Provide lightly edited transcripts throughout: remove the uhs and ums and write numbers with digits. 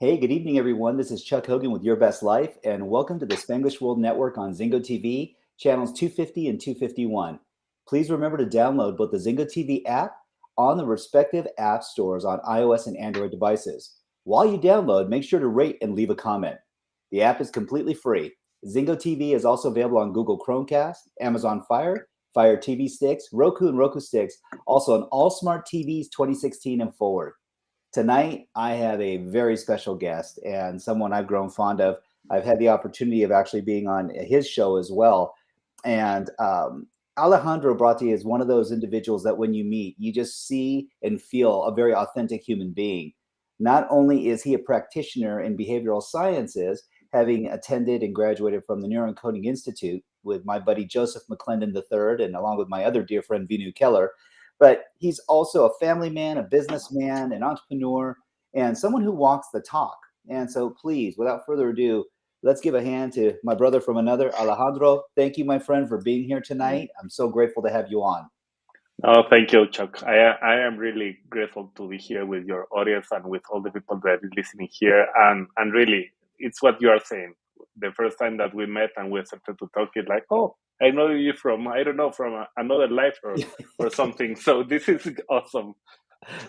Hey, good evening, everyone. This is Chuck Hogan with Your Best Life, and welcome to the Spanglish World Network on Zingo TV, channels 250 and 251. Please remember to download both the Zingo TV app on the respective app stores on iOS and Android devices. While you download, make sure to rate and leave a comment. The app is completely free. Zingo TV is also available on Google Chromecast, Amazon Fire, Fire TV sticks, Roku and Roku sticks, also on all smart TVs 2016 and forward. Tonight, I have a very special guest and someone I've grown fond of. I've had the opportunity of actually being on his show as well. And Alejandro Bratti is one of those individuals that when you meet, you just see and feel a very authentic human being. Not only is he a practitioner in behavioral sciences, having attended and graduated from the Neuroencoding Institute with my buddy Joseph McClendon III, and along with my other dear friend Vinu Keller, but he's also a family man, a businessman, an entrepreneur, and someone who walks the talk. And so please, without further ado, let's give a hand to my brother from another, Alejandro. Thank you, my friend, for being here tonight. I'm so grateful to have you on. Oh, thank you, Chuck. I am really grateful to be here with your audience and with all the people that are listening here. And really, it's what you are saying. The first time that we met and we started to talk, it's like, oh, I know you from, I don't know, from another life or something. So this is awesome.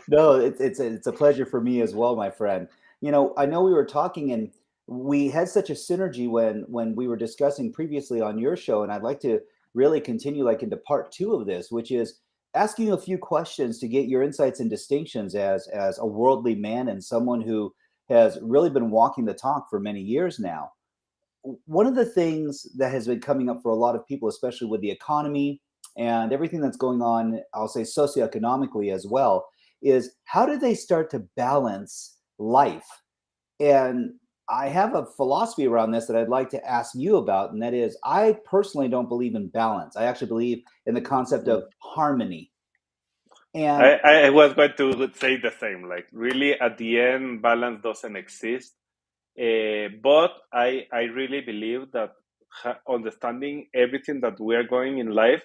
No, it's a pleasure for me as well, my friend. You know, I know we were talking and we had such a synergy when we were discussing previously on your show, and I'd like to really continue like into part two of this, which is asking you a few questions to get your insights and distinctions as a worldly man and someone who has really been walking the talk for many years now. One of the things that has been coming up for a lot of people, especially with the economy and everything that's going on, I'll say socioeconomically as well, is how do they start to balance life? And I have a philosophy around this that I'd like to ask you about, and that is I personally don't believe in balance. I actually believe in the concept of harmony. And I was going to say the same. Like, really, at the end, balance doesn't exist. But I really believe that understanding everything that we are going in life,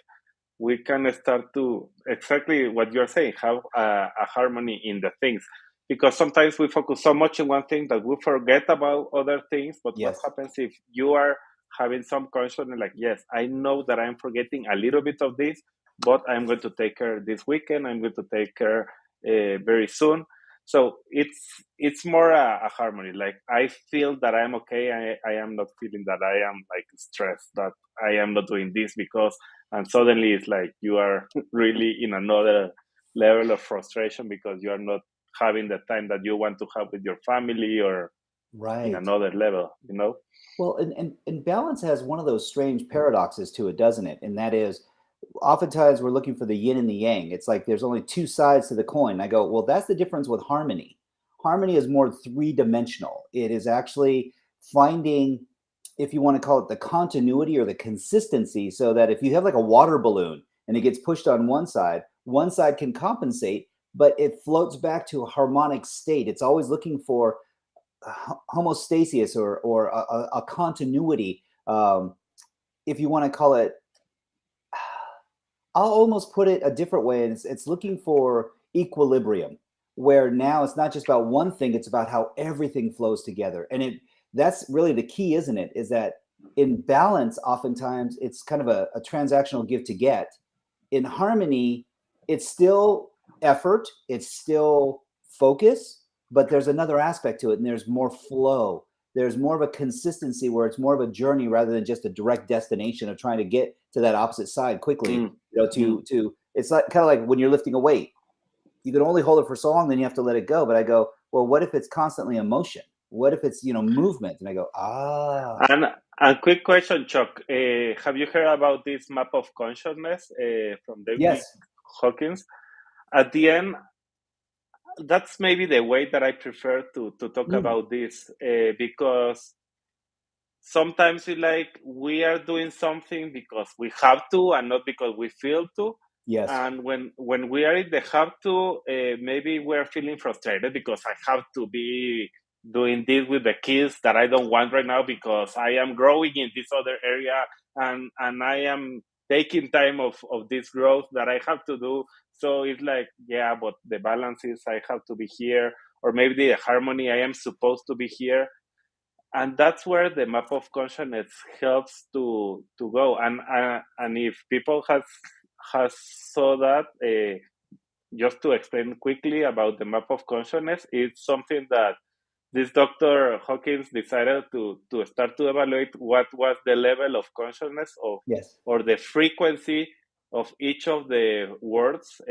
we can start to exactly what you're saying, have a harmony in the things. Because sometimes we focus so much on one thing that we forget about other things. But what yes, happens if you are having some consciousness like, yes, I know that I'm forgetting a little bit of this, but I'm going to take care this weekend. I'm going to take care very soon. So it's more a harmony. Like, I feel that I'm okay. I am not feeling that I am like stressed, that I am not doing this because, and suddenly it's like you are really in another level of frustration because you are not having the time that you want to have with your family or in right. another level, you know? Well, and balance has one of those strange paradoxes to it, doesn't it? And that is oftentimes we're looking for the yin and the yang. It's like there's only two sides to the coin. I go, well, that's the difference with harmony. Harmony is more three-dimensional. It is actually finding, if you want to call it the continuity or the consistency, so that if you have like a water balloon and it gets pushed on one side can compensate, but it floats back to a harmonic state. It's always looking for homostasis or a continuity. If you want to call it, I'll almost put it a different way. And it's looking for equilibrium, where now it's not just about one thing, it's about how everything flows together. And that's really the key, isn't it? Is that in balance, oftentimes it's kind of a transactional give to get. In harmony, it's still effort, it's still focus, but there's another aspect to it, and there's more flow. There's more of a consistency where it's more of a journey rather than just a direct destination of trying to get to that opposite side quickly. Mm, You know, mm. to it's like kind of like when you're lifting a weight. You can only hold it for so long, then you have to let it go. But I go, well, what if it's constantly in motion? What if it's movement? And I go, And a quick question, Chuck. Have you heard about this map of consciousness from David yes, Hawkins? At the end, that's maybe the way that I prefer to talk mm, about this because sometimes we are doing something because we have to and not because we feel to. yes, And when we are in the have to, maybe we're feeling frustrated because I have to be doing this with the kids that I don't want right now because I am growing in this other area and I am taking time of this growth that I have to do. So it's like, yeah, but the balance is I have to be here. or maybe the harmony, I am supposed to be here. And that's where the map of consciousness helps to go. And if people has saw that, just to explain quickly about the map of consciousness, it's something that this Dr. Hawkins decided to start to evaluate what was the level of consciousness of, Yes. or the frequency of each of the words.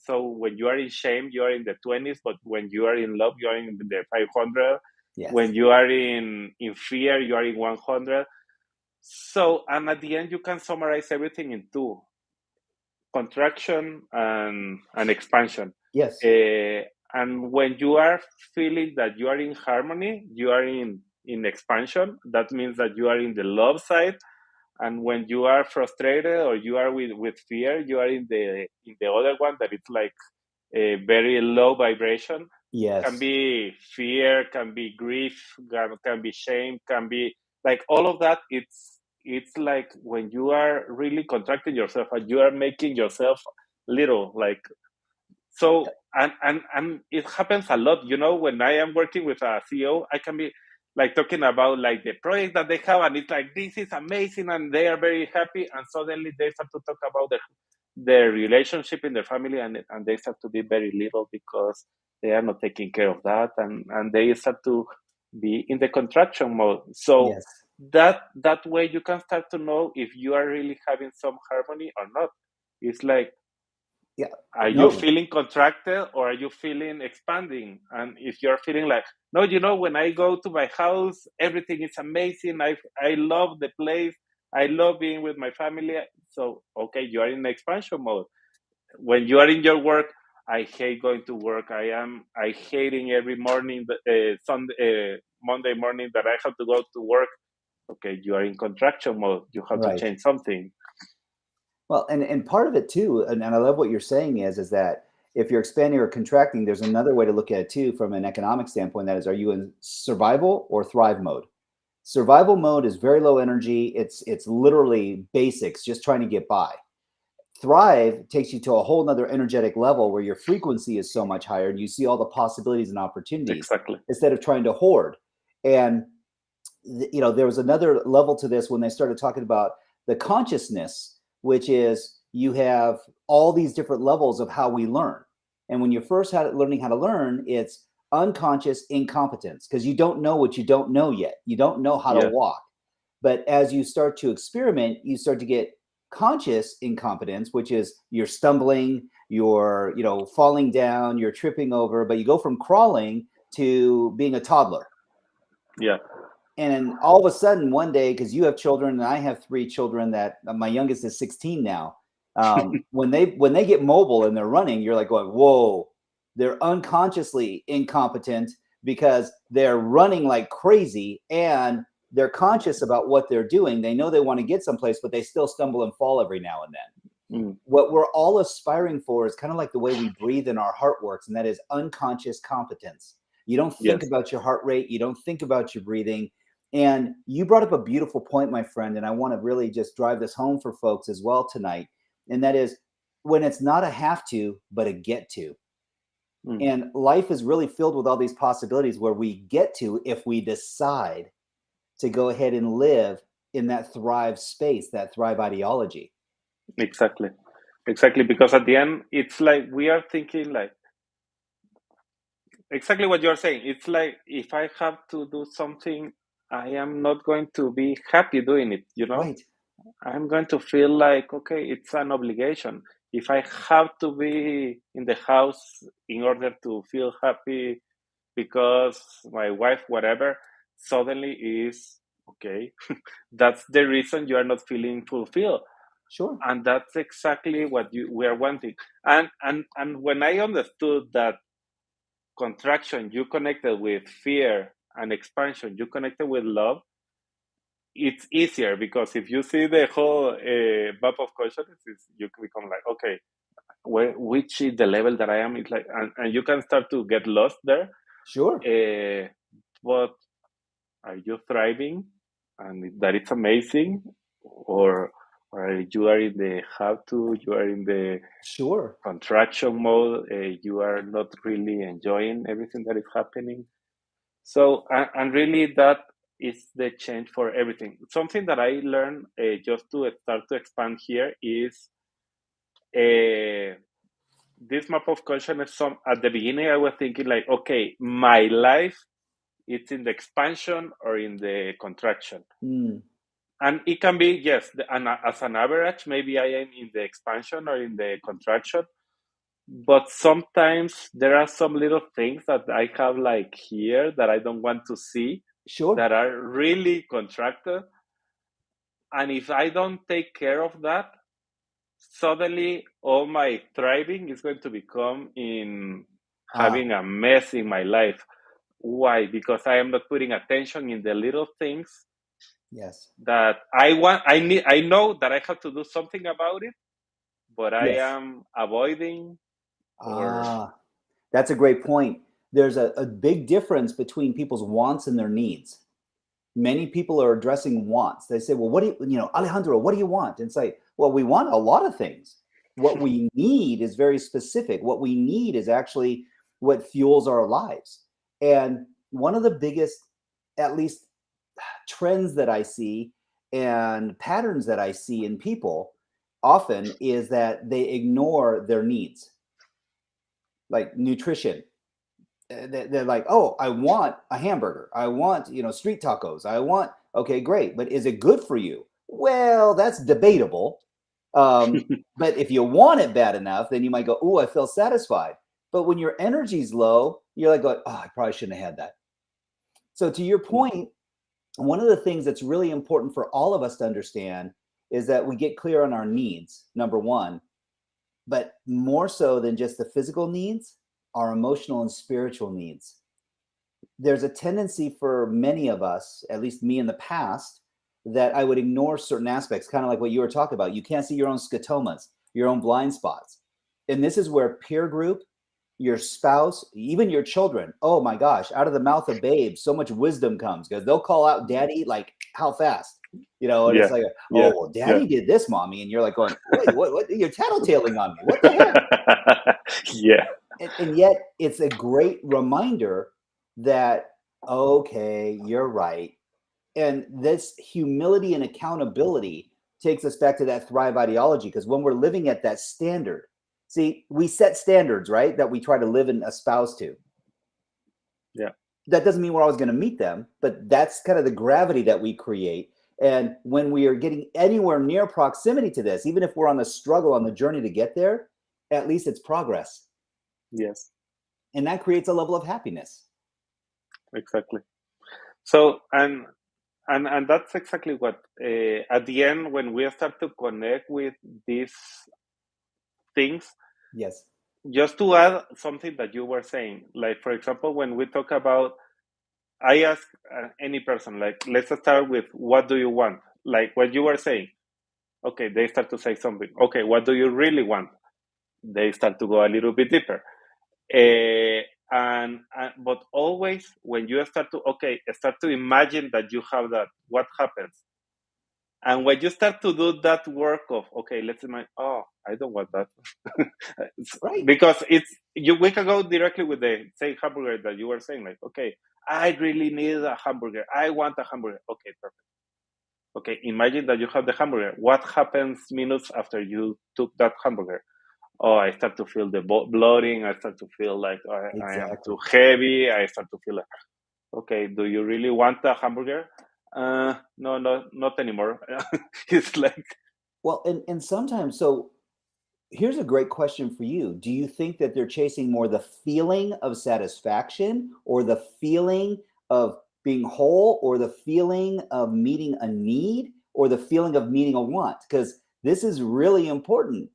So when you are in shame, you are in the 20s, but when you are in love, you are in the 500. Yes. When you are in fear, you are in 100. So, and at the end, you can summarize everything in two: contraction and expansion. Yes. And when you are feeling that you are in harmony, you are in expansion. That means that you are in the love side. And when you are frustrated or you are with fear, you are in the other one, that it's like a very low vibration. Yes. Can be fear, can be grief, can be shame, can be like all of that. It's like when you are really contracting yourself and you are making yourself little, like, so. And it happens a lot, when I am working with a CEO, I can be like talking about like the project that they have, and it's like, this is amazing, and they are very happy, and suddenly they start to talk about their relationship in their family, and they start to be very little because they are not taking care of that, and they start to be in the contraction mode. So Yes. that way you can start to know if you are really having some harmony or not. It's like, Yeah. are you No. feeling contracted or are you feeling expanding? And if you're feeling like, no, when I go to my house, everything is amazing. I love the place. I love being with my family. So, okay, you are in expansion mode. When you are in your work, I hate going to work. I hating every morning, Monday morning that I have to go to work. Okay, you are in contraction mode. You have to Right. change something. Well, and part of it too, and I love what you're saying is that if you're expanding or contracting, there's another way to look at it too from an economic standpoint. That is, are you in survival or thrive mode? Survival mode is very low energy. It's literally basics, just trying to get by. Thrive takes you to a whole nother energetic level where your frequency is so much higher and you see all the possibilities and opportunities Exactly. instead of trying to hoard. And there was another level to this when they started talking about the consciousness, which is you have all these different levels of how we learn. And when you're first learning how to learn, it's unconscious incompetence because you don't know what you don't know yet. You don't know how to walk. But as you start to experiment, you start to get conscious incompetence, which is you're stumbling, you're falling down, you're tripping over, but you go from crawling to being a toddler. Yeah. And all of a sudden, one day, because you have children and I have 3 children, that my youngest is 16 now. When they get mobile and they're running, you're like going, whoa, they're unconsciously incompetent because they're running like crazy and they're conscious about what they're doing. They know they want to get someplace, but they still stumble and fall every now and then. What we're all aspiring for is kind of like the way we breathe and our heart works, and that is unconscious competence. You don't think about your heart rate. You don't think about your breathing. And you brought up a beautiful point, my friend, and I want to really just drive this home for folks as well tonight. And that is when it's not a have to, but a get to. And life is really filled with all these possibilities where we get to if we decide to go ahead and live in that thrive space, that thrive ideology. Exactly. Because at the end, it's like we are thinking like exactly what you're saying. It's like if I have to do something, I am not going to be happy doing it, Right. I'm going to feel like, okay, it's an obligation. If I have to be in the house in order to feel happy because my wife, whatever, suddenly is okay. That's the reason you are not feeling fulfilled. Sure. And that's exactly what we are wanting. And when I understood that contraction you connected with fear and expansion you connected with love, it's easier because if you see the whole map of consciousness, you become like, okay, which is the level that I am? It's like, and you can start to get lost there. Sure. But are you thriving, and that it's amazing, or or you are in the have to, you are in the Sure. contraction mode, you are not really enjoying everything that is happening. So, and really that is the change for everything. Something that I learned just to start to expand here is this map of consciousness. Some at the beginning, I was thinking like, okay, my life it's in the expansion or in the contraction. And it can be, yes, as an average, maybe I am in the expansion or in the contraction. But sometimes there are some little things that I have like here that I don't want to see Sure. that are really contracted. And if I don't take care of that, suddenly all my thriving is going to become in having a mess in my life. Why? Because I am not putting attention in the little things Yes. that I know that I have to do something about it, but I Yes. am avoiding or That's a great point. There's a big difference between people's wants and their needs. Many people are addressing wants. They say, well, what do you, Alejandro, what do you want? And it's like, well, we want a lot of things. What we need is very specific. What we need is actually what fuels our lives. And one of the biggest, at least trends that I see and patterns that I see in people often is that they ignore their needs, like nutrition. They're like, oh, I want a hamburger. I want, street tacos. I want, okay, great. But is it good for you? Well, that's debatable. But if you want it bad enough, then you might go, oh, I feel satisfied. But when your energy's low, you're like, oh, I probably shouldn't have had that. So to your point, one of the things that's really important for all of us to understand is that we get clear on our needs, number one, but more so than just the physical needs, our emotional and spiritual needs. There's a tendency for many of us, at least me in the past, that I would ignore certain aspects, kind of like what you were talking about. You can't see your own scotomas, your own blind spots. And this is where peer group, your spouse, even your children, oh my gosh, out of the mouth of babes, so much wisdom comes because they'll call out daddy like how fast, and it's like, oh, well, daddy did this, mommy. And you're like going, wait, what? You're tattletaling on me. What the heck? Yeah. And yet it's a great reminder that, okay, you're right. And this humility and accountability takes us back to that Thrive ideology, because when we're living at that standard, see, we set standards, right, that we try to live and espouse to. Yeah. That doesn't mean we're always going to meet them, but that's kind of the gravity that we create. And when we are getting anywhere near proximity to this, even if we're on the struggle, on the journey to get there, at least it's progress. Yes. And that creates a level of happiness. Exactly. So, and that's exactly what, at the end, when we start to connect with these things, yes, just to add something that you were saying, like, for example, when we talk about, I ask any person, like, let's start with, what do you want? Like what you were saying. Okay, they start to say something. Okay, what do you really want? They start to go a little bit deeper. But always when you start to imagine that you have that, what happens? And when you start to do that work of, okay, let's imagine, oh, I don't want that. right. Because we can go directly with the same hamburger that you were saying, like, okay, I really need a hamburger. I want a hamburger. Okay, perfect. Okay, imagine that you have the hamburger. What happens minutes after you took that hamburger? Oh, I start to feel the bloating. I start to feel like I am too heavy. I start to feel like, okay, do you really want a hamburger? No, not anymore. It's like, well, and sometimes, so here's a great question for you. Do you think that they're chasing more the feeling of satisfaction, or the feeling of being whole, or the feeling of meeting a need, or the feeling of meeting a want? Because this is really important.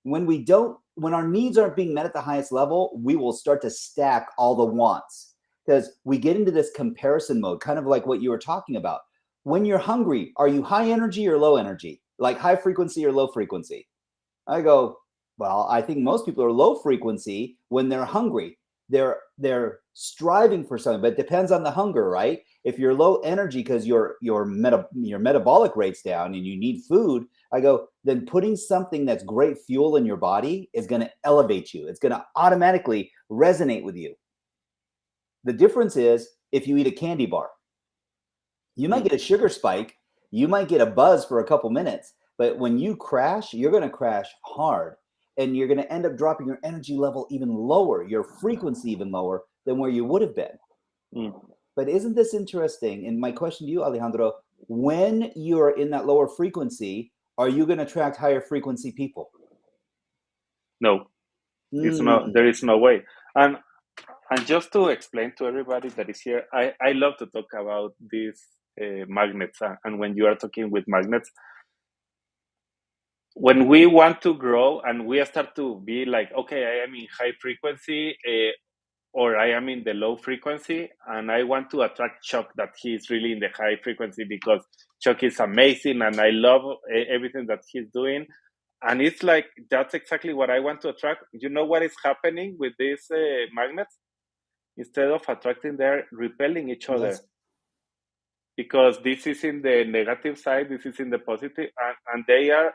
When our needs aren't being met at the highest level, we will start to stack all the wants, because we get into this comparison mode, kind of like what you were talking about. When you're hungry, are you high energy or low energy? Like high frequency or low frequency? I go, well, I think most people are low frequency when they're hungry. They're striving for something, but it depends on the hunger, right? If you're low energy because your metabolic rate's down and you need food, I go, then putting something that's great fuel in your body is going to elevate you. It's going to automatically resonate with you. The difference is if you eat a candy bar, you might get a sugar spike, you might get a buzz for a couple minutes, but when you crash, you're going to crash hard, and you're going to end up dropping your energy level even lower, your frequency even lower than where you would have been. But isn't this interesting? And my question to you, Alejandro, when you are in that lower frequency, are you going to attract higher frequency people? No, there is no way. And just to explain to everybody that is here, I love to talk about these magnets. And when you are talking with magnets, when we want to grow and we start to be like, okay, I am in high frequency, or I am in the low frequency, and I want to attract Chuck that he's really in the high frequency because Chuck is amazing and I love everything that he's doing. And it's like, that's exactly what I want to attract. You know what is happening with these magnets? Instead of attracting, they're repelling each other. Yes. Because this is in the negative side, this is in the positive, and they are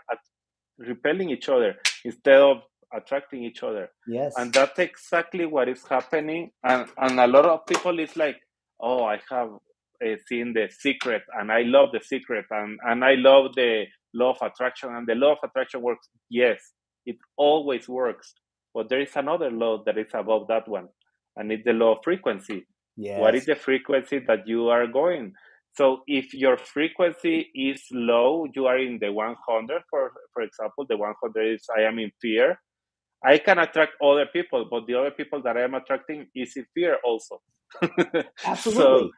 repelling each other instead of attracting each other. Yes. And that's exactly what is happening. And a lot of people is like, oh, I have seen The Secret, and I love The Secret, and I love the law of attraction, and the law of attraction works. Yes, it always works. But there is another law that is above that one, and it's the law of frequency. Yes. What is the frequency that you are going? So if your frequency is low, you are in the 100, for example, the 100 is I am in fear. I can attract other people, but the other people that I am attracting is in fear also. Absolutely. So,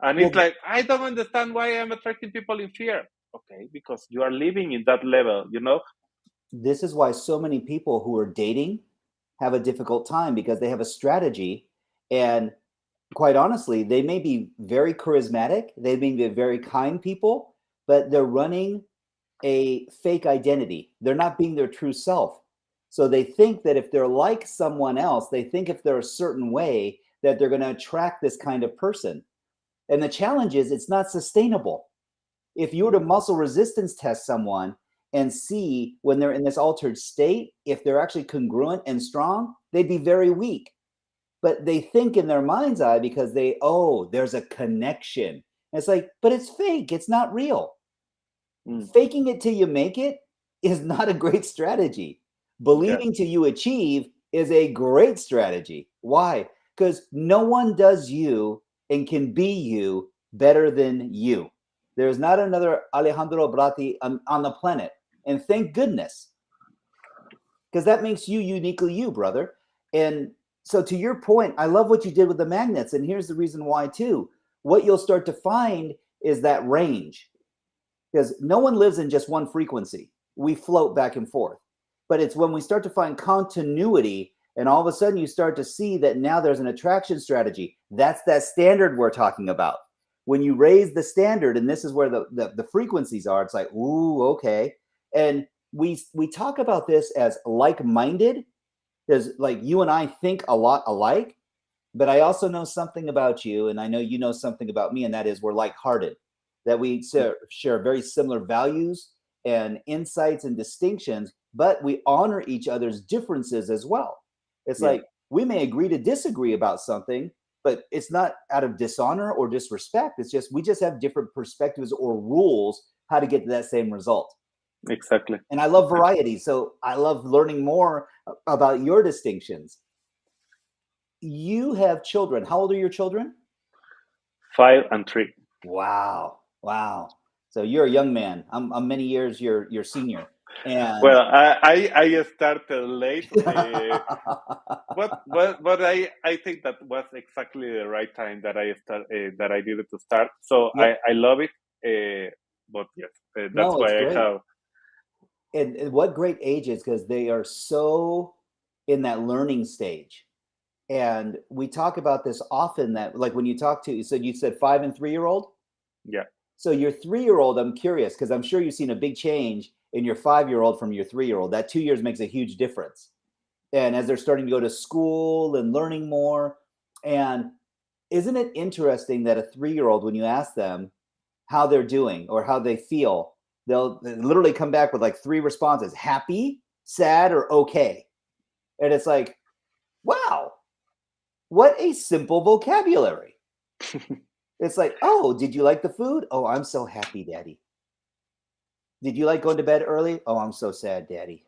and it's like, I don't understand why I'm attracting people in fear. Okay, because you are living in that level, you know? This is why so many people who are dating have a difficult time, because they have a strategy, and quite honestly, they may be very charismatic, they may be very kind people, but they're running a fake identity. They're not being their true self. So they think that if they're like someone else, they think if they're a certain way, that they're going to attract this kind of person. And the challenge is it's not sustainable. If you were to muscle resistance test someone and see when they're in this altered state, if they're actually congruent and strong, they'd be very weak. But they think in their mind's eye because there's a connection. And it's like, but it's fake. It's not real. Faking it till you make it is not a great strategy. Believing till you achieve is a great strategy. Why? Because no one does you and can be you better than you. There's not another Alejandro Bratti on the planet. And thank goodness. Because that makes you uniquely you, brother. And so to your point, I love what you did with the magnets. And here's the reason why too. What you'll start to find is that range. Because no one lives in just one frequency. We float back and forth. But it's when we start to find continuity, and all of a sudden you start to see that now there's an attraction strategy. That's that standard we're talking about. When you raise the standard, and this is where the frequencies are, it's like, ooh, okay. And we talk about this as like-minded, because like you and I think a lot alike, but I also know something about you, and I know you know something about me, and that is we're like-hearted, that we share very similar values and insights and distinctions, but we honor each other's differences as well. It's like we may agree to disagree about something, but it's not out of dishonor or disrespect. It's just we just have different perspectives or rules how to get to that same result. Exactly. And I love variety, so I love learning more about your distinctions. You have children. How old are your children? 5 and 3. Wow. So you're a young man. I'm many years your senior. And well, I started late, but I think that was exactly the right time that I needed to start. So I love it. But yes, that's why I have. And what great ages, because they are so in that learning stage. And we talk about this often, that like when you talk to, you said 5 and 3-year-old. Yeah. So your 3-year-old, I'm curious, because I'm sure you've seen a big change in your 5-year-old from your 3-year-old. That 2 years makes a huge difference. And as they're starting to go to school and learning more, And isn't it interesting that a 3-year-old, when you ask them how they're doing or how they feel, they'll literally come back with like 3 responses: happy, sad, or okay. And it's like, wow, what a simple vocabulary. It's like, oh, did you like the food? Oh, I'm so happy, Daddy. Did you like going to bed early? Oh, I'm so sad, Daddy.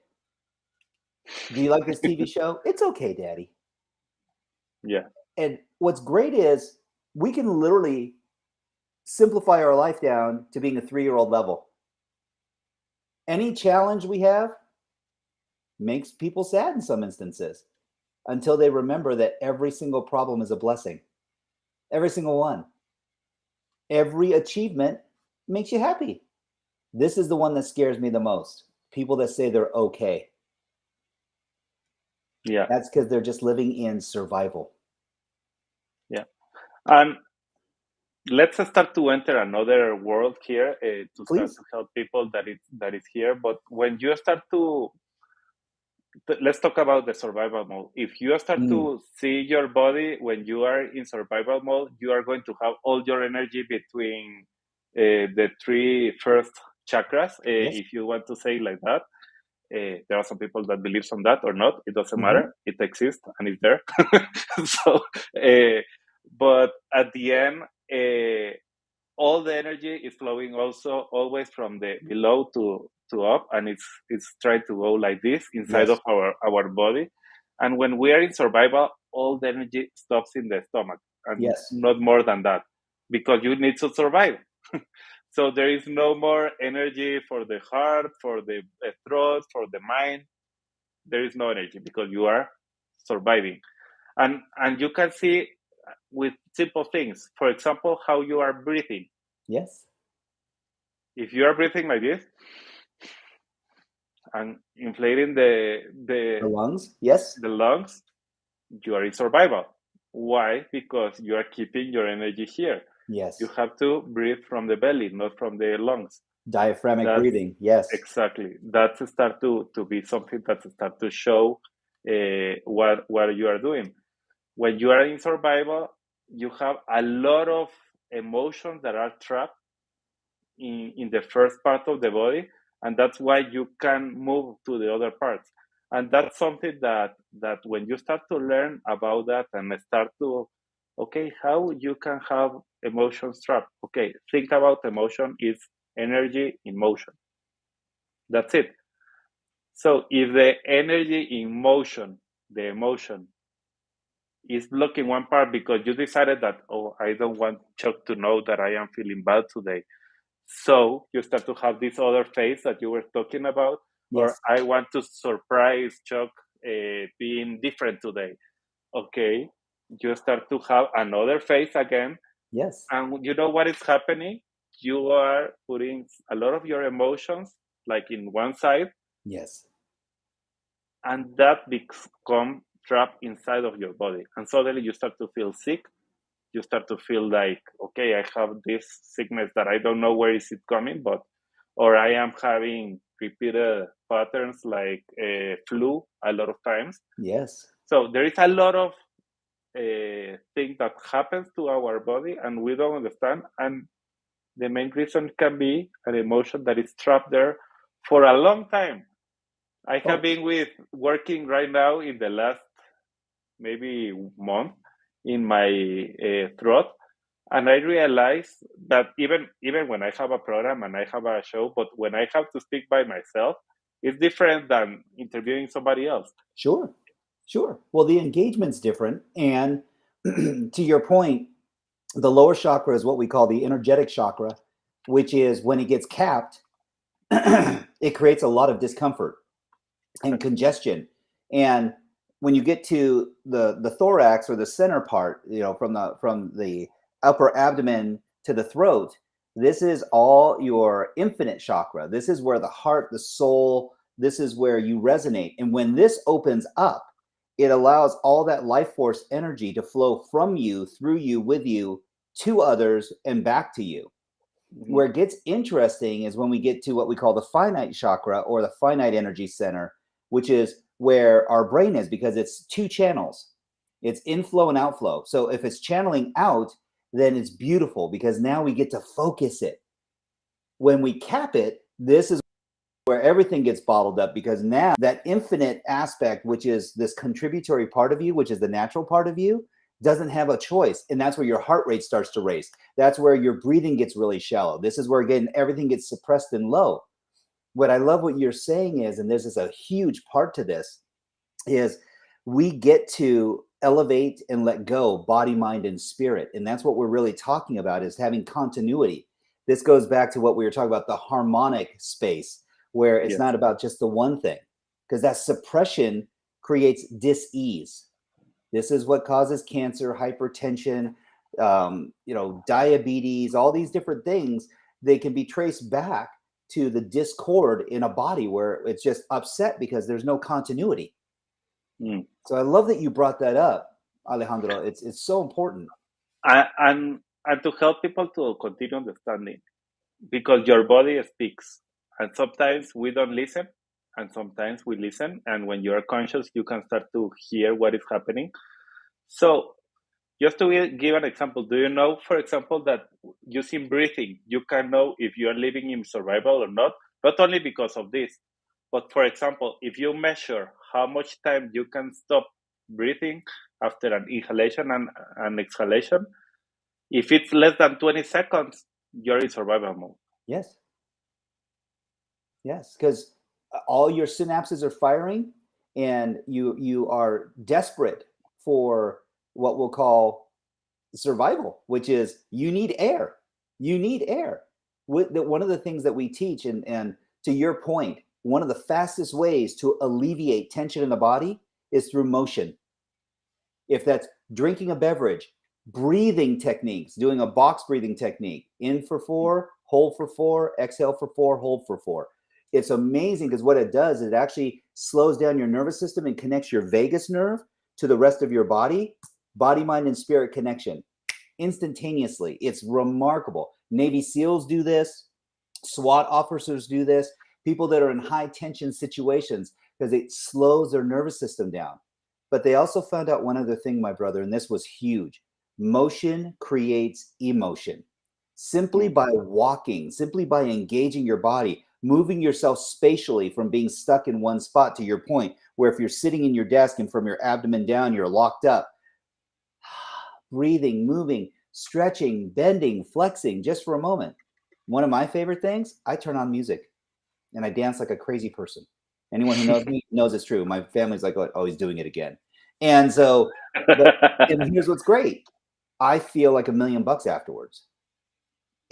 Do you like this TV show? It's okay, Daddy. Yeah. And what's great is we can literally simplify our life down to being a 3-year-old level. Any challenge we have makes people sad in some instances until they remember that every single problem is a blessing. Every single one. Every achievement makes you happy. This is the one that scares me the most. People that say they're okay. Yeah. That's because they're just living in survival. Yeah. And let's start to enter another world here to start Please. to help people that is here. But when you start to, let's talk about the survival mode. If you start to see your body when you are in survival mode, you are going to have all your energy between the 3 first chakras, Yes. if you want to say like that. There are some people that believes on that or not. It doesn't Mhm. matter. It exists and it's there. So, but at the end, all the energy is flowing also always from the below to up, and it's trying to go like this inside Yes. of our body. And when we are in survival, all the energy stops in the stomach, and Yes. not more than that, because you need to survive. So there is no more energy for the heart, for the throat, for the mind. There is no energy because you are surviving. And you can see with simple things. For example, how you are breathing. Yes. If you are breathing like this and inflating The lungs. Yes. the lungs, you are in survival. Why? Because you are keeping your energy here. Yes. You have to breathe from the belly, not from the lungs. Diaphragmic That's breathing. Yes. exactly. That's start to be something that start to show what you are doing. When you are in survival, you have a lot of emotions that are trapped in the first part of the body, and that's why you can move to the other parts. And that's something that when you start to learn about that and start to, okay, how you can have emotions trapped. Okay, think about emotion is energy in motion. That's it. So if the energy in motion, the emotion, is blocking one part because you decided that, oh, I don't want Chuck to know that I am feeling bad today. So you start to have this other phase that you were talking about, or Yes. I want to surprise Chuck being different today. Okay, you start to have another phase again. Yes. And you know what is happening? You are putting a lot of your emotions like in one side, Yes. and that become trapped inside of your body. And suddenly you start to feel sick. You start to feel like, okay, I have this sickness that I don't know where is it coming, but, or I am having repeated patterns like flu a lot of times. Yes. So there is a lot of things that happens to our body and we don't understand. And the main reason can be an emotion that is trapped there for a long time. I have been working right now in the last maybe month in my throat, and I realized that even when I have a program and I have a show, but when I have to speak by myself, it's different than interviewing somebody else. Sure. Sure. Well, the engagement's different. And to your point, the lower chakra is what we call the energetic chakra, which is when it gets capped, it creates a lot of discomfort and congestion. And when you get to the thorax or the center part, from the upper abdomen to the throat, this is all your infinite chakra. This is where the heart, the soul, this is where you resonate. And when this opens up, it allows all that life force energy to flow from you, through you, with you, to others, and back to you. Mm-hmm. Where it gets interesting is when we get to what we call the finite chakra or the finite energy center, which is where our brain is, because it's 2 channels. It's inflow and outflow. So if it's channeling out, then it's beautiful because now we get to focus it. When we cap it, this is where everything gets bottled up, because now that infinite aspect, which is this contributory part of you, which is the natural part of you, doesn't have a choice. And that's where your heart rate starts to race. That's where your breathing gets really shallow. This is where, again, everything gets suppressed and low. What I love what you're saying is, and this is a huge part to this, is we get to elevate and let go body, mind, and spirit. And that's what we're really talking about, is having continuity. This goes back to what we were talking about, the harmonic space, where it's not about just the one thing, because that suppression creates dis-ease. This is what causes cancer, hypertension, diabetes, all these different things. They can be traced back to the discord in a body where it's just upset because there's no continuity. So I love that you brought that up, Alejandro. It's so important. And to help people to continue understanding, because your body speaks, and sometimes we don't listen, and sometimes we listen. And when you're conscious, you can start to hear what is happening. So, just to give an example, do you know, for example, that using breathing, you can know if you are living in survival or not? Not only because of this, but for example, if you measure how much time you can stop breathing after an inhalation and an exhalation, if it's less than 20 seconds, you're in survival mode. Yes. Yes, because all your synapses are firing, and you are desperate for what we'll call survival, which is you need air. You need air. One of the things that we teach, and to your point, one of the fastest ways to alleviate tension in the body is through motion. If that's drinking a beverage, breathing techniques, doing a box breathing technique, in for 4, hold for 4, exhale for 4, hold for 4. It's amazing, because what it does is it actually slows down your nervous system and connects your vagus nerve to the rest of your body, mind, and spirit connection instantaneously. It's remarkable. Navy SEALs do this. SWAT officers do this. People that are in high tension situations, because it slows their nervous system down. But they also found out one other thing, my brother, and this was huge. Motion creates emotion. Simply by walking, simply by engaging your body, moving yourself spatially from being stuck in one spot, to your point, where if you're sitting in your desk and from your abdomen down, you're locked up. Breathing, moving, stretching, bending, flexing, just for a moment. One of my favorite things, I turn on music and I dance like a crazy person. Anyone who knows me knows it's true. My family's like, oh, he's doing it again. And so, and here's what's great. I feel like $1 million afterwards.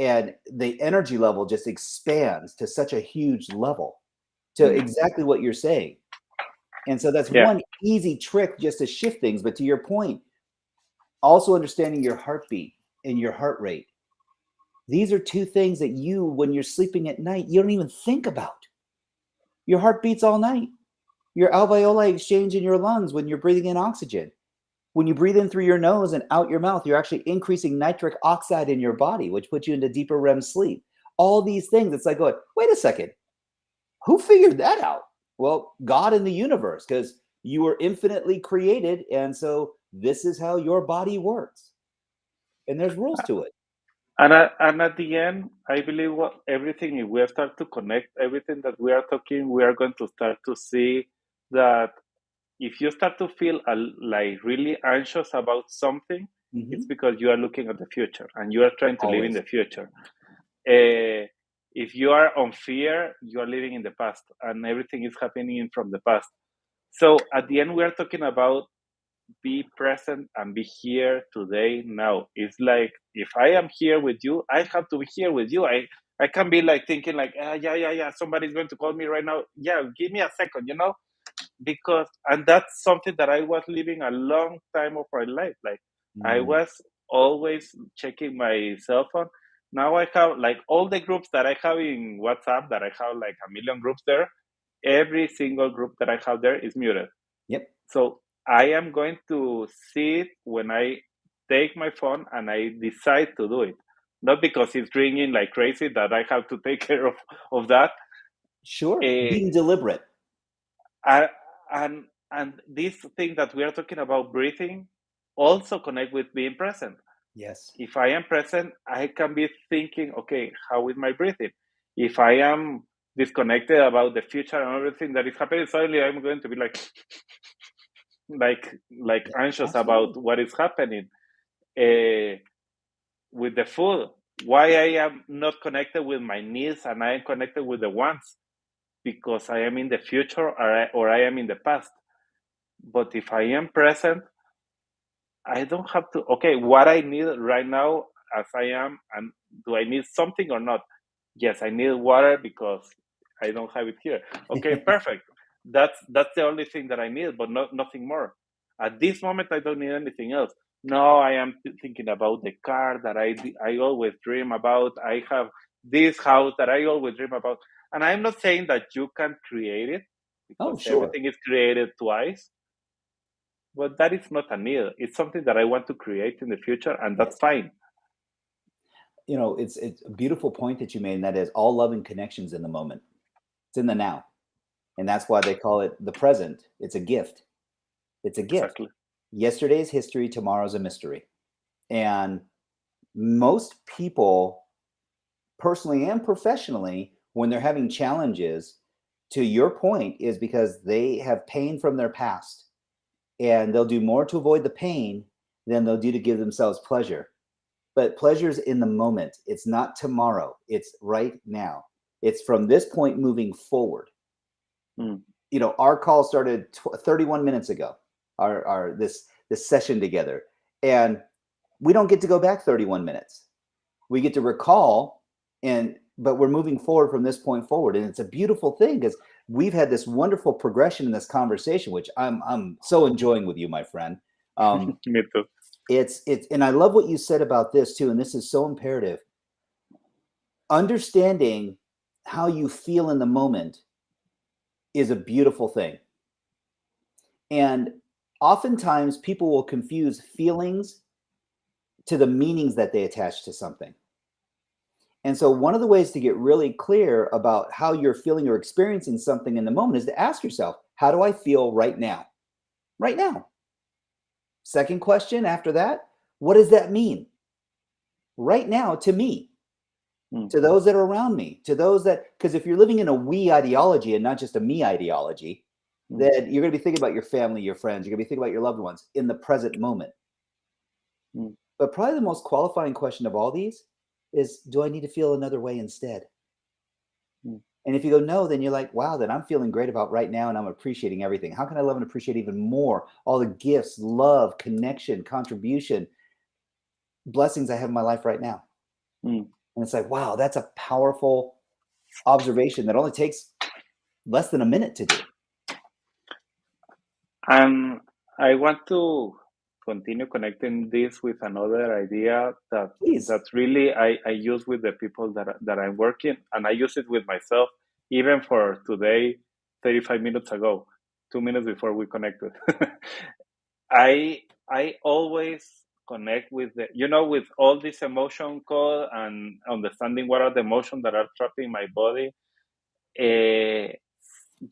And the energy level just expands to such a huge level, to exactly what you're saying. And so that's one easy trick just to shift things. But to your point, also understanding your heartbeat and your heart rate. These are two things that you, when you're sleeping at night, you don't even think about. Your heart beats all night. Your alveoli exchange in your lungs when you're breathing in oxygen. When you breathe in through your nose and out your mouth, you're actually increasing nitric oxide in your body, which puts you into deeper REM sleep. All these things, it's like going, wait a second, who figured that out? Well, God in the universe, because you were infinitely created, and so this is how your body works. And there's rules to it. And at the end, I believe everything, if we start to connect everything that we are talking, we are going to start to see that if you start to feel like really anxious about something, it's because you are looking at the future and you are trying to live in the future. If you are on fear, you are living in the past and everything is happening from the past. So at the end, we are talking about be present and be here today, now. It's like, if I am here with you, I have to be here with you. I can be like thinking like, yeah, somebody's going to call me right now. Yeah, give me a second, because, and that's something that I was living a long time of my life. Like I was always checking my cell phone. Now I have like all the groups that I have in WhatsApp, that I have like 1 million groups there. Every single group that I have there is muted. Yep. So I am going to see it when I take my phone and I decide to do it. Not because it's ringing like crazy that I have to take care of that. Sure, being deliberate. And this thing that we are talking about, breathing, also connect with being present. Yes. If I am present, I can be thinking, okay, how is my breathing? If I am disconnected about the future and everything that is happening, suddenly I'm going to be like anxious about Absolutely. what is happening. Uh, with the food, why I am not connected with my needs and I am connected with the wants, because I am in the future or I am in the past. But if I am present, I don't have to, okay, what I need right now as I am, and do I need something or not? Yes, I need water because I don't have it here. Okay, perfect. That's the only thing that I need, but nothing more. At this moment, I don't need anything else. No, I am thinking about the car that I always dream about. I have this house that I always dream about. And I'm not saying that you can create it, Oh, because sure. everything is created twice, but that is not a need. It's something that I want to create in the future, and that's Yes. fine. It's a beautiful point that you made, and that is all love and connections in the moment. It's in the now. And that's why they call it the present. It's a gift. It's a gift. Exactly. Yesterday's history, tomorrow's a mystery. And most people, personally and professionally, when they're having challenges, to your point, is because they have pain from their past, and they'll do more to avoid the pain than they'll do to give themselves pleasure. But pleasure's in the moment. It's not tomorrow. It's right now. It's from this point moving forward. Mm. Our call started 31 minutes ago. Our this session together, and we don't get to go back 31 minutes. We get to recall, but we're moving forward from this point forward, and it's a beautiful thing because we've had this wonderful progression in this conversation, which I'm so enjoying with you, my friend. Me too. It's and I love what you said about this too, and this is so imperative. Understanding how you feel in the moment is a beautiful thing. And oftentimes people will confuse feelings to the meanings that they attach to something. And so one of the ways to get really clear about how you're feeling or experiencing something in the moment is to ask yourself, how do I feel right now? Right now. Second question after that, what does that mean? Right now to me, to those that are around me, to those that, because if you're living in a we ideology and not just a me ideology, then you're going to be thinking about your family, your friends, you're going to be thinking about your loved ones in the present moment. But probably the most qualifying question of all these is, do I need to feel another way instead? And if you go, no, then you're like, wow, then I'm feeling great about right now and I'm appreciating everything. How can I love and appreciate even more all the gifts, love, connection, contribution, blessings I have in my life right now? And it's like, wow, that's a powerful observation that only takes less than a minute to do. And I want to continue connecting this with another idea Please. that's really I use with the people that I'm working, and I use it with myself, even for today, 35 minutes ago, 2 minutes before we connected. I always connect with with all this emotion code and understanding what are the emotions that are trapped in my body.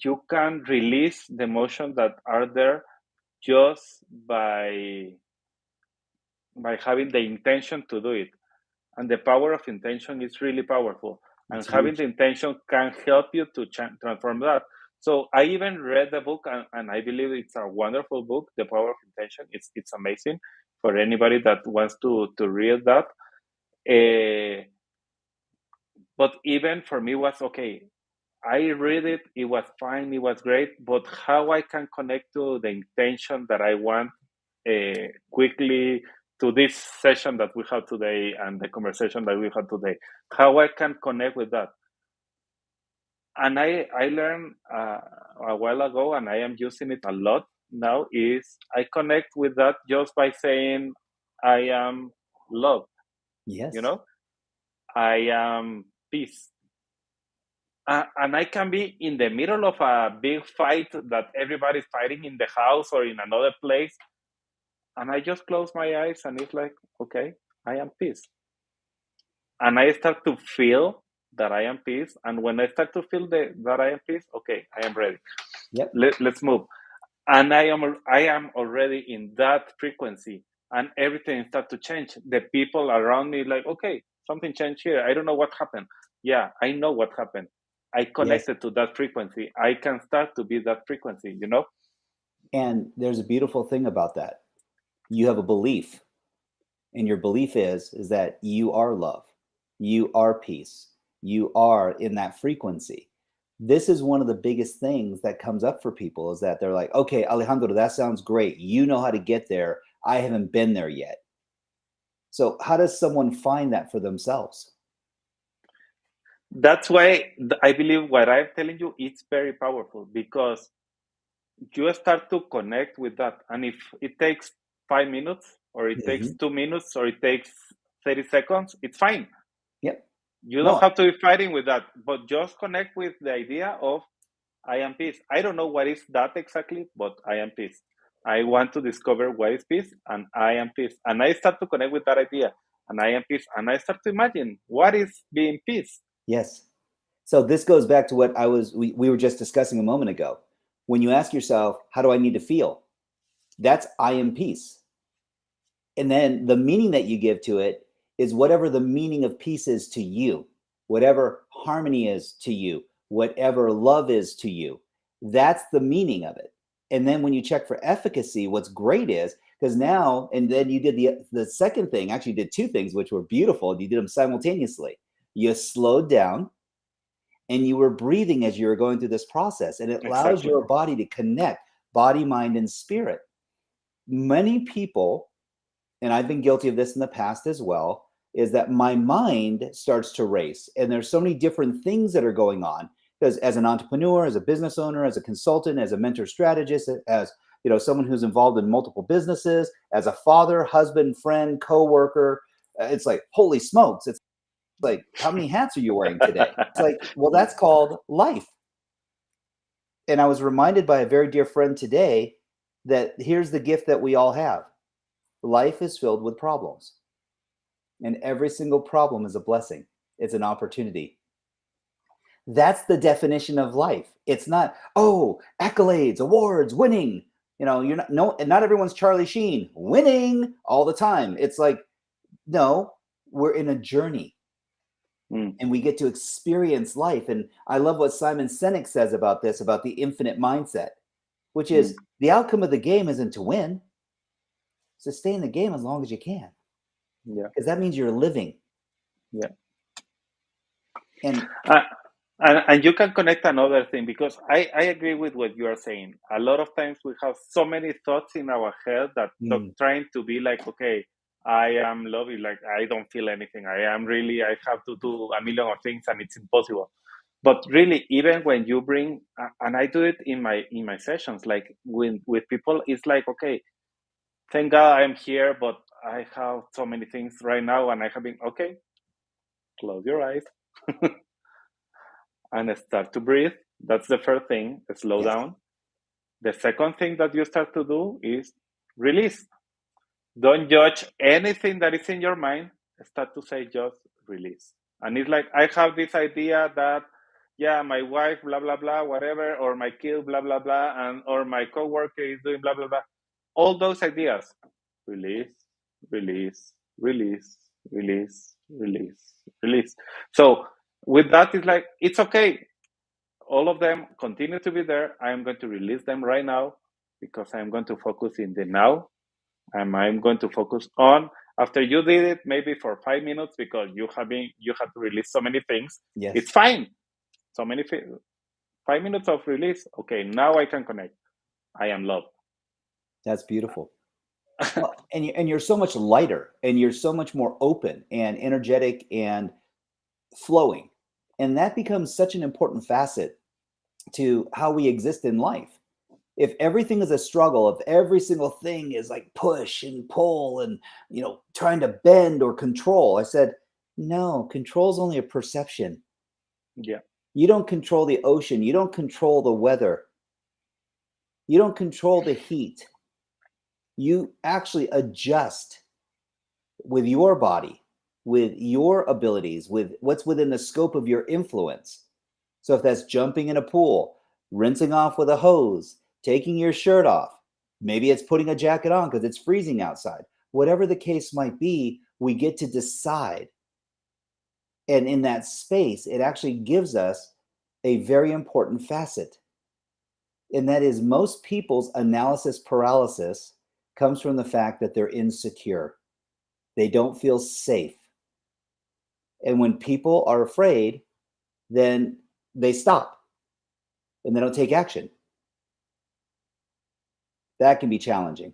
You can release the emotions that are there just by having the intention to do it. And the power of intention is really powerful, and It's having huge. the intention can help you to transform that. So I even read the book, and I believe it's a wonderful book, The Power of Intention. It's amazing for anybody that wants to read that. But even for me was okay, I read it, it was fine, it was great, but how I can connect to the intention that I want quickly to this session that we have today and the conversation that we have today, how I can connect with that. And I learned a while ago, and I am using it a lot now, is I connect with that just by saying, I am love, Yes. I am peace. And I can be in the middle of a big fight that everybody's fighting in the house or in another place. And I just close my eyes and it's like, okay, I am peace. And I start to feel that I am peace. And when I start to feel that I am peace, okay, I am ready. Yep. Let's move. And I am already in that frequency. and everything starts to change. The people around me like, okay, something changed here. I don't know what happened. Yeah, I know what happened. I Yes. connected to that frequency. I can start to be that frequency, you know? And there's a beautiful thing about that. You have a belief, and your belief is that you are love, you are peace, you are in that frequency. This is one of the biggest things that comes up for people, is that they're like, okay, Alejandro, that sounds great, you know how to get there, I haven't been there yet. So how does someone find that for themselves? That's why I believe what I'm telling you, it's very powerful because you start to connect with that. And if it takes 5 minutes, or it takes Mm-hmm. 2 minutes, or it takes 30 seconds, it's fine. Yep. You don't No. have to be fighting with that, but just connect with the idea of I am peace. I don't know what is that exactly, but I am peace. I want to discover what is peace, and I am peace. And I start to connect with that idea, and I am peace. And I start to imagine what is being peace. Yes. So this goes back to what we were just discussing a moment ago. When you ask yourself, how do I need to feel? That's I am peace. And then the meaning that you give to it is whatever the meaning of peace is to you, whatever harmony is to you, whatever love is to you. That's the meaning of it. And then when you check for efficacy, what's great is, because now, and then you did the second thing, actually you did two things which were beautiful. You did them simultaneously. You slowed down and you were breathing as you were going through this process, and it allows Exactly. your body to connect body, mind, and spirit. Many people, and I've been guilty of this in the past as well, is that my mind starts to race, and there's so many different things that are going on, because as an entrepreneur, as a business owner, as a consultant, as a mentor strategist, as someone who's involved in multiple businesses, as a father, husband, friend, co-worker, it's like, holy smokes, it's like, how many hats are you wearing today? It's like, well, that's called life. And I was reminded by a very dear friend today that here's the gift that we all have. Life is filled with problems, and every single problem is a blessing. It's an opportunity. That's the definition of life. It's not, oh, accolades, awards, winning. You're not, no, and not everyone's Charlie Sheen winning all the time. It's like, no, we're in a journey. And we get to experience life. And I love what Simon Sinek says about this, about the infinite mindset, which is the outcome of the game isn't to win. So stay in the game as long as you can. Yeah. Because that means you're living. Yeah. And and you can connect another thing, because I agree with what you are saying. A lot of times we have so many thoughts in our head that trying to be like, okay, I am loving, like I don't feel anything. I have to do a million of things and it's impossible. But really, even when you bring, and I do it in my sessions, like with people, it's like, okay, thank God I'm here, but I have so many things right now, and I have been, okay, close your eyes and start to breathe. That's the first thing, slow yes, down. The second thing that you start to do is release. Don't judge anything that is in your mind. Start to say just release. And it's like, I have this idea that, yeah, my wife, blah, blah, blah, whatever, or my kid, blah, blah, blah, and or my coworker is doing blah, blah, blah. All those ideas, release, release, release, release, release, release. So with that, it's like, it's okay. All of them continue to be there. I'm going to release them right now because I'm going to focus in the now, and I'm going to focus on after you did it maybe for 5 minutes because you have to release so many things. yes, It's fine. So many 5 minutes of release. Okay, now I can connect. I am loved. that's beautiful. Well, and you're so much lighter, and you're so much more open and energetic and flowing. And that becomes such an important facet to how we exist in life. If everything is a struggle, if every single thing is like push and pull and trying to bend or control, I said, no, control is only a perception. Yeah. You don't control the ocean, you don't control the weather, you don't control the heat. You actually adjust with your body, with your abilities, with what's within the scope of your influence. So if that's jumping in a pool, rinsing off with a hose, taking your shirt off, maybe it's putting a jacket on because it's freezing outside. whatever the case might be, we get to decide. And in that space, it actually gives us a very important facet. And that is, most people's analysis paralysis comes from the fact that they're insecure. They don't feel safe. And when people are afraid, then they stop and they don't take action. That can be challenging.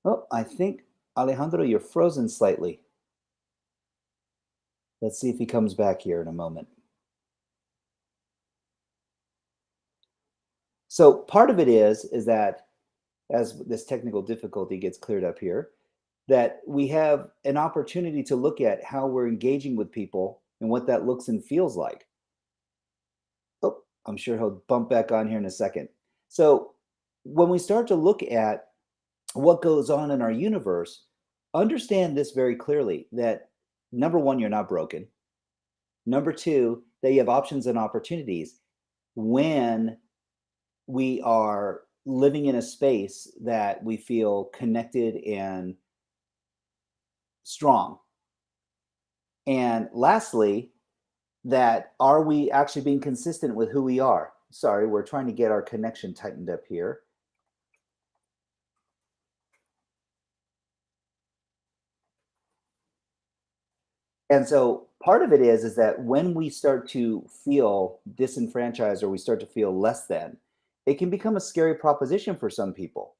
Oh, I think, Alejandro, you're frozen slightly. Let's see if he comes back here in a moment. So part of it is that, as this technical difficulty gets cleared up here, that we have an opportunity to look at how we're engaging with people and what that looks and feels like. Oh, I'm sure he'll bump back on here in a second. So when we start to look at what goes on in our universe, understand this very clearly, that number one, you're not broken. Number two, that you have options and opportunities when we are living in a space that we feel connected and strong. And lastly, that are we actually being consistent with who we are? Sorry, we're trying to get our connection tightened up here. And so part of it is that when we start to feel disenfranchised or we start to feel less than, it can become a scary proposition for some people.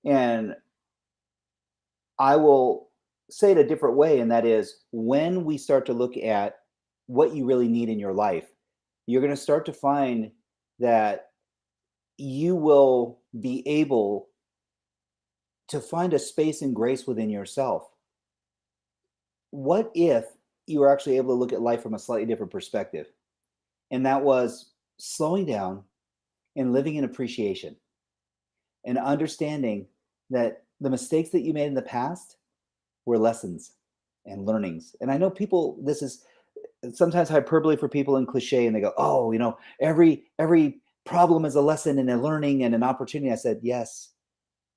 And I will say it a different way, and that is, when we start to look at what you really need in your life, you're going to start to find that you will be able to find a space and grace within yourself. What if you were actually able to look at life from a slightly different perspective? And that was slowing down and living in appreciation and understanding that the mistakes that you made in the past were lessons and learnings. And I know people, this is sometimes hyperbole for people and cliche, and they go, oh, every problem is a lesson and a learning and an opportunity. I said, yes,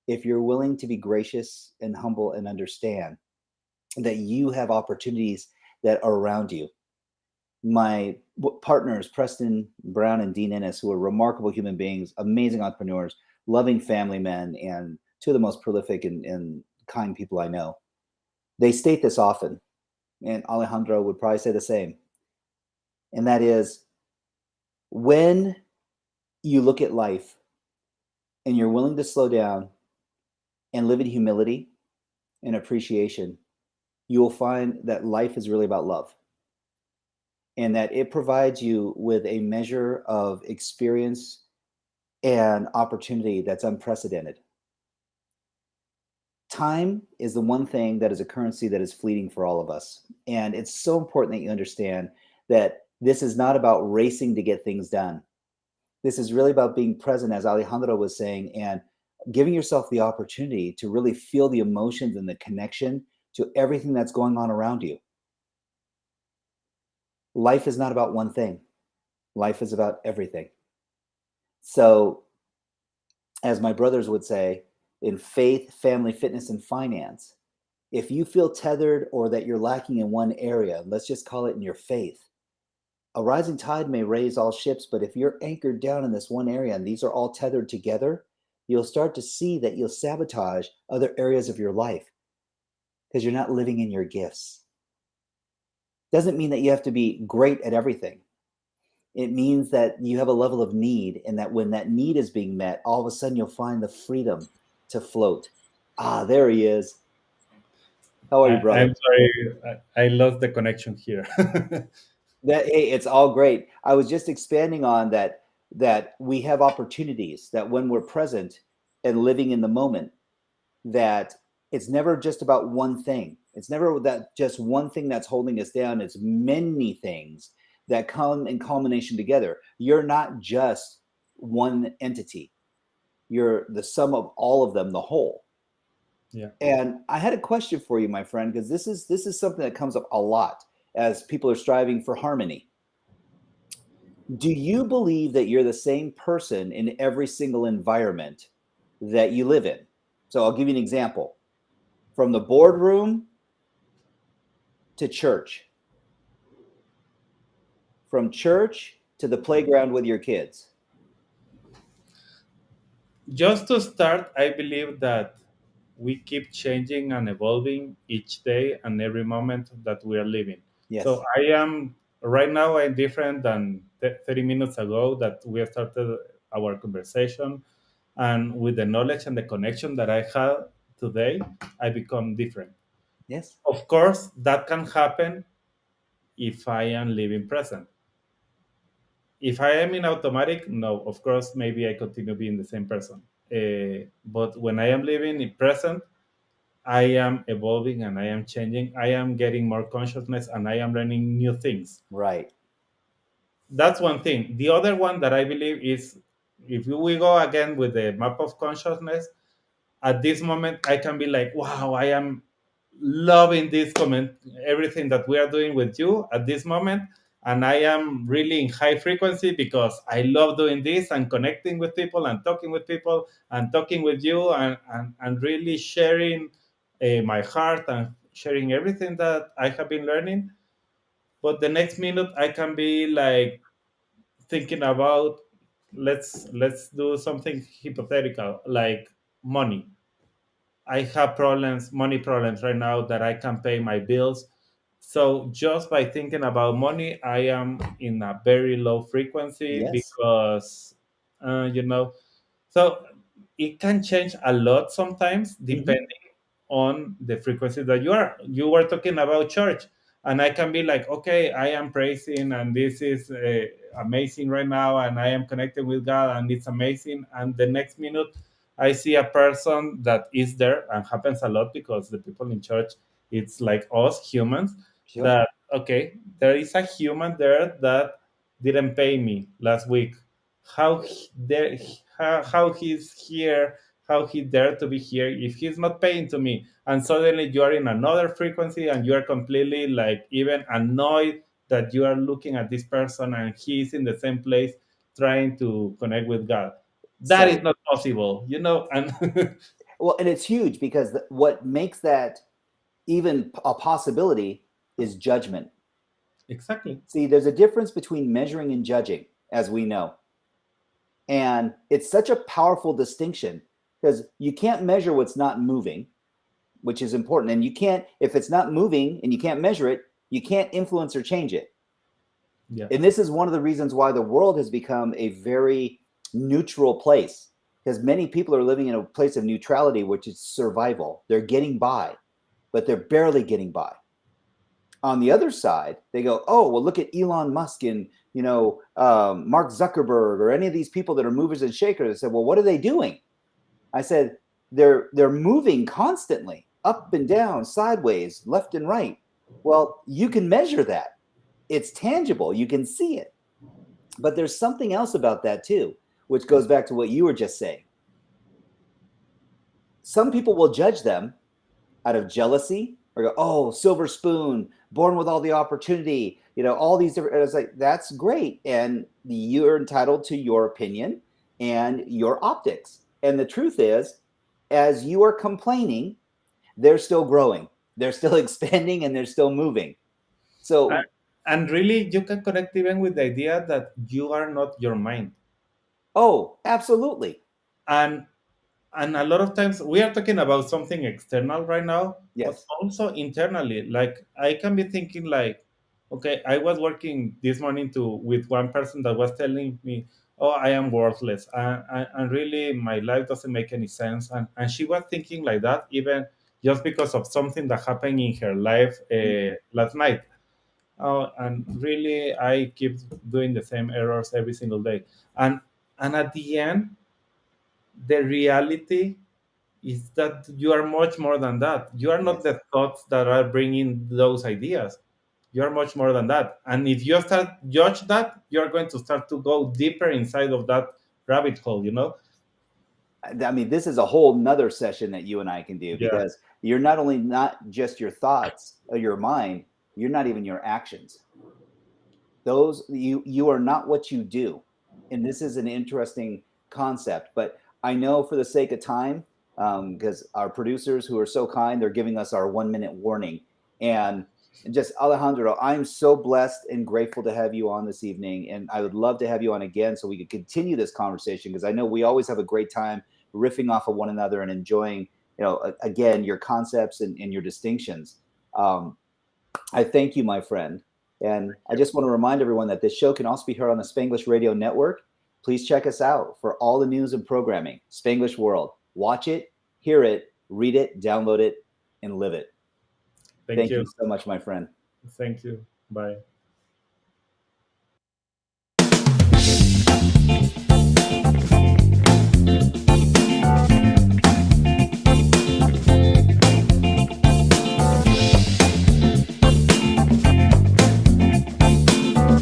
if you're willing to be gracious and humble and understand that you have opportunities that are around you. My partners, Preston Brown and Dean Ennis, who are remarkable human beings, amazing entrepreneurs, loving family men, and two of the most prolific and kind people I know, they state this often, and Alejandro would probably say the same. And that is, when you look at life and you're willing to slow down and live in humility and appreciation, you will find that life is really about love, and that it provides you with a measure of experience and opportunity that's unprecedented. Time is the one thing that is a currency that is fleeting for all of us. And it's so important that you understand that this is not about racing to get things done. This is really about being present, as Alejandro was saying, and giving yourself the opportunity to really feel the emotions and the connection to everything that's going on around you. Life is not about one thing. Life is about everything. So, as my brothers would say, in faith, family, fitness, and finance, if you feel tethered or that you're lacking in one area, let's just call it in your faith, a rising tide may raise all ships, but if you're anchored down in this one area and these are all tethered together, you'll start to see that you'll sabotage other areas of your life because you're not living in your gifts. Doesn't mean that you have to be great at everything. It means that you have a level of need, and that when that need is being met, all of a sudden you'll find the freedom to float. Ah, there he is. How are you, brother? I'm sorry, I lost the connection here. Hey, it's all great. I was just expanding on that we have opportunities, that when we're present and living in the moment, that it's never just about one thing. It's never that just one thing that's holding us down. It's many things that come in culmination together. You're not just one entity. You're the sum of all of them, the whole. Yeah. And I had a question for you, my friend, because this is something that comes up a lot as people are striving for harmony. Do you believe that you're the same person in every single environment that you live in? So I'll give you an example. From the boardroom to church, from church to the playground with your kids. Just to start, I believe that we keep changing and evolving each day and every moment that we are living. So Yes. I am right now, I'm different than 30 minutes ago that we started our conversation. And with the knowledge and the connection that I have today, I become different. Yes. Of course, that can happen if I am living present. If I am in automatic, no, of course, maybe I continue being the same person. But when I am living in present, I am evolving and I am changing. I am getting more consciousness and I am learning new things. Right. That's one thing. The other one that I believe is if we go again with the map of consciousness, at this moment I can be like, wow, I am loving this comment, everything that we are doing with you at this moment. And I am really in high frequency because I love doing this and connecting with people and talking with people and talking with you and really sharing my heart and sharing everything that I have been learning. But the next minute I can be like thinking about let's do something hypothetical like money. I have problems, money problems right now that I can pay my bills. So just by thinking about money, I am in a very low frequency Yes. because, you know, so it can change a lot sometimes Mhm. depending on the frequency that you are. You were talking about church, and I can be like, okay, I am praising, and this is amazing right now, and I am connected with God, and it's amazing. And the next minute, I see a person that is there, and happens a lot because the people in church, it's like us humans, Sure. that okay, there is a human there that didn't pay me last week. How there, how he's here, how he dared to be here if he's not paying to me, and suddenly you are in another frequency and you are completely like even annoyed that you are looking at this person and he's in the same place trying to connect with God. That is So, not possible, you know. And well, and it's huge because what makes that even a possibility is judgment. exactly. See, there's a difference between measuring and judging, as we know. And it's such a powerful distinction because you can't measure what's not moving, which is important. And you can't, if it's not moving and you can't measure it, you can't influence or change it. Yeah. And this is one of the reasons why the world has become a very neutral place because many people are living in a place of neutrality, which is survival. They're getting by, but they're barely getting by. On the other side, they go, oh, well, look at Elon Musk and Mark Zuckerberg or any of these people that are movers and shakers. I said, well, what are they doing? I said, they're moving constantly, up and down, sideways, left and right. Well, you can measure that. It's tangible. You can see it. But there's something else about that too, which goes back to what you were just saying. Some people will judge them out of jealousy or go, oh, silver spoon, born with all the opportunity, all these different. It's like, that's great. And you're entitled to your opinion and your optics. And the truth is, as you are complaining, they're still growing, they're still expanding, and they're still moving. and, So, and really you can connect even with the idea that you are not your mind. oh, absolutely. and and a lot of times we are talking about something external right now, but Yes. also internally. Like I can be thinking like, okay, I was working this morning to with one person that was telling me, oh, I am worthless, and really my life doesn't make any sense, and she was thinking like that even just because of something that happened in her life last night. And really I keep doing the same errors every single day, and at the end the reality is that you are much more than that. You are not Yes. the thoughts that are bringing those ideas. You are much more than that. And if you start judge that, you are going to start to go deeper inside of that rabbit hole, you know? I mean, this is a whole nother session that you and I can do Yeah. because you're not only not just your thoughts or your mind, you're not even your actions. you are not what you do. And this is an interesting concept, but I know for the sake of time, because our producers who are so kind, they're giving us our 1 minute warning. And just Alejandro, I'm so blessed and grateful to have you on this evening. And I would love to have you on again so we could continue this conversation, because I know we always have a great time riffing off of one another and enjoying, again, your concepts and your distinctions. I thank you, my friend. And I just want to remind everyone that this show can also be heard on the Spanglish Radio Network. Please check us out for all the news and programming. Spanglish World. Watch it, hear it, read it, download it, and live it. Thank you so much, my friend. Thank you. Bye.